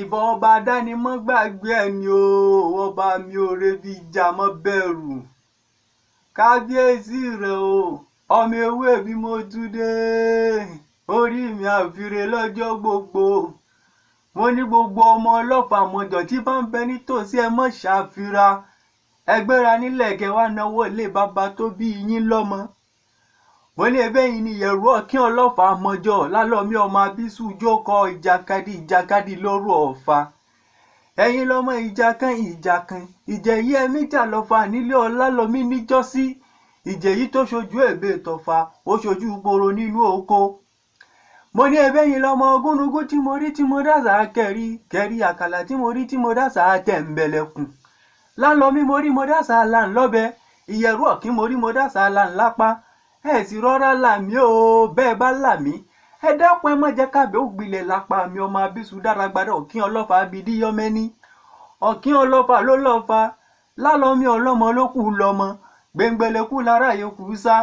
ìbọn ọba adánimọ̀ gbàgbé ẹni o, ọba mi ò rebi ìjà mọ́ bẹ̀rù. Kábíyèsí rẹ o, ọmọ ewé bí mo tún dé, orí mi àfiré lọ́jọ́ gbogbo. Mo ní gbogbo ọmọ ọlọ́fà mọ̀jọ̀ tí bá ń bẹ nítòsí ẹ mọ̀ ṣàfira. Ẹ gbéra nílẹ̀ kẹ́ wá náwó ilé bàbá tó bí yín lọ́mọ. Mo ní ebéyìn ni ìyẹ̀rú ọ̀kín ọlọ́fà mọ̀jọ̀ lálọ́mí ọmọ abísù jókòó ìjàkadì lóru ọ̀fà. Ẹ̀yin lọ́mọ ìjàkan ìjẹ̀yí ẹ̀mí jà lọ́fà nílé ọlálọ́mí níjọ́sí. Ìjẹ̀yí tó ṣojú èbè tọ̀fà ó ṣojú gbòòrò nínú oko. Mo ní ebéyìn lọ́mọ ogúnugún tí mo rí tí mo dàsà kẹ̀rí àkàlà tí mo rí tí mo dàsà tẹ̀m̀bẹ̀lẹ̀kùn. Lálọ́mí mo rí mo dàsà láńlọ́bẹ, ìyẹ̀rú ọ̀kín mo rí mo dàsà láńlápá. Ẹ sì rọra là mí o, bẹ́ẹ̀ bá là mí. Ẹ dákun ẹ má jẹ́ kábẹ́ ó gbilẹ̀ lápá mi ọmọ abísù dára gbadá ọ̀kín ọlọ́fà abidíyọ́mẹ́ni. Ọ̀kín ọlọ́fà ló lọ́fà, lálọ́mí ọlọ́mọ ló kù lọ́mọ. Gbẹ̀ngbẹ̀lẹ̀kú lára yòókù sá,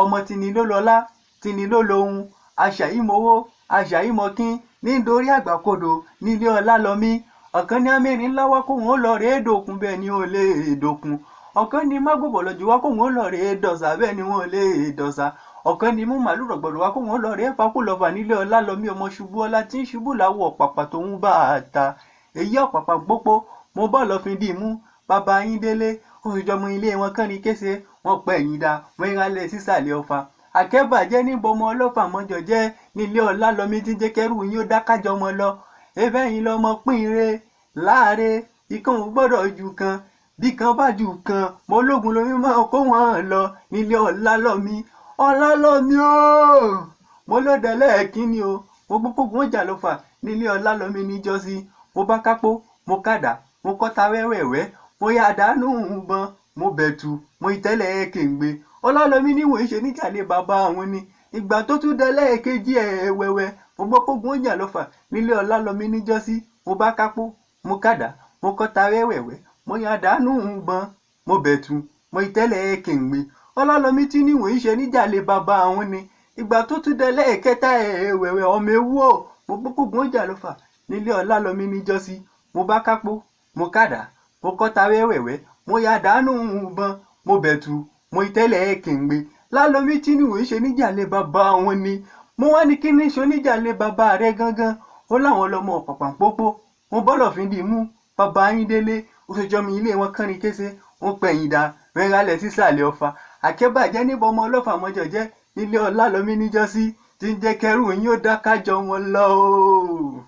ọmọ tìní ló lọ́lá, tìní ló lohun. Aṣàyímowó, aṣàyímọkín, nítorí àgbàkodò nílé ọlálọ́mí. Ọ̀kan ní amẹ́rin ńlá wá kóhun ó lọ rèé dòkun bẹ́ẹ̀ ni ó lè dòkun. Ọ̀kan ní mágbòbọ̀ lọ́jọ́ wá kóhun ó lọ rèé dọ̀sà bẹ́ẹ̀ ni wọ́n lè dọ̀sà. Ọ̀kan ní mú màálù rọ̀gbọ̀dọ̀ wá kóhun ó lọ rèé fakúlọ̀fà nílé ọlálọ́mí ọmọ ṣubú ọlá tí ń ṣubú láwọ̀ ọ̀pàpà tó ń bá a ta. Èyí ọ̀pàpà gbópó mo bọ́ lọ fi dì mú bàbá yín délé òṣìjọmọ ilé wọn kán ní kése wọn pẹ́ ẹ̀yìn dá wọn ìrànlẹ̀ sísàlẹ̀ ọ̀fà. Àkẹ́bàjẹ́ níbo ọmọ ọlọ́fà mọ́jọ jẹ́ nílé ọlálọ́mí tí ń jẹ́ kẹ́rù yín ó dákájọ ọmọ lọ. Ebẹ́yìn lọmọ pínre láàre ikán ò gbọ́dọ̀ ju kan bí kan bá ju kan mo lógun lómi máa kó wọn lọ nílé ọlálọ́mí. Ọlálọ́mí o, mo ló dẹ̀lẹ́ kíní o, mo gbogbo wọn jà lọ́fà nílé ọlálọ́mí níjọ́sí. Mo bá kápó mo kàdá mo kọ́ta wẹ́wẹ́wẹ́ mo yà dánú bọn mo bẹ̀tù mo ìtẹ́lẹ̀ kéǹgbé. Ọlálọ́mí níwọ̀n ìṣe níjàlé bàbá àwọn ni. Ìgbà tó tún dẹ̀lẹ́ kejì wẹ́wẹ́ mo gbogbo wọn jà lọ́fà nílé ọlálọ́mí níjọ́sí. Mo bá kápó mo kàdá mo kọ́ta wẹ́wẹ́wẹ́ mo yà dánú bọn mo bẹ̀tù mo ìtẹ́lẹ̀ kéǹgbé. Ọlálọ́mí tí níwọ̀n ìṣe níjàlé bàbá àwọn ni. Ìgbà tó tún dẹ̀lẹ́ kẹta wẹ́wẹ́ ọmọ ewu o mo gbogbo wọn jà lọ́fà nílé ọlálọ́mí níjọ́sí. Mo bá kápó mo kàdá mo kọ́ta wẹ́wẹ́wẹ́ mo yà dánú bọn mo bẹ̀tù mo ìtẹ́lẹ̀ kéǹgbé. Lálọ́mí tí níwọ̀n ìṣe níjàlé bàbá àwọn ni. Mo wá ní kí ní ṣe oníjàlé bàbá rẹ gangan. Ó láwọn lọmọ ọ̀pàpà pópó mo bọ́lọ̀ fi dì mú bàbá yín délé òṣèjọmọ ilé wọn kán ní kése wọn pẹ̀yìn dá rẹ́rálẹ̀ sísàlẹ̀ ọ̀fà. Àkẹ́bàjẹ́ níbo ọmọ ọlọ́fà mọ́jọ jẹ́ nílé ọlálọ́mí níjọ́sí tí ń jẹ́ kẹ́rù yín ó dákájọ wọn lọ o.